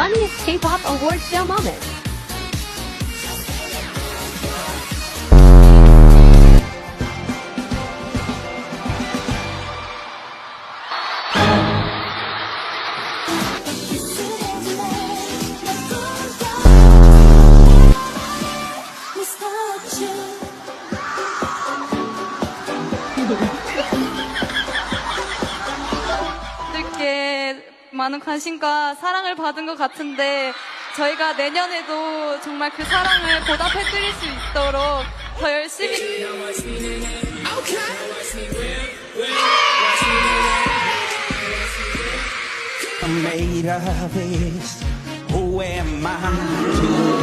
funniest K-pop award show moments. 분들께 많은 관심과 사랑을 받은 것 같은데 저희가 내년에도 정말 그 사랑을 보답해드릴 수 있도록 더 열심히 I'm made of this. Who am I to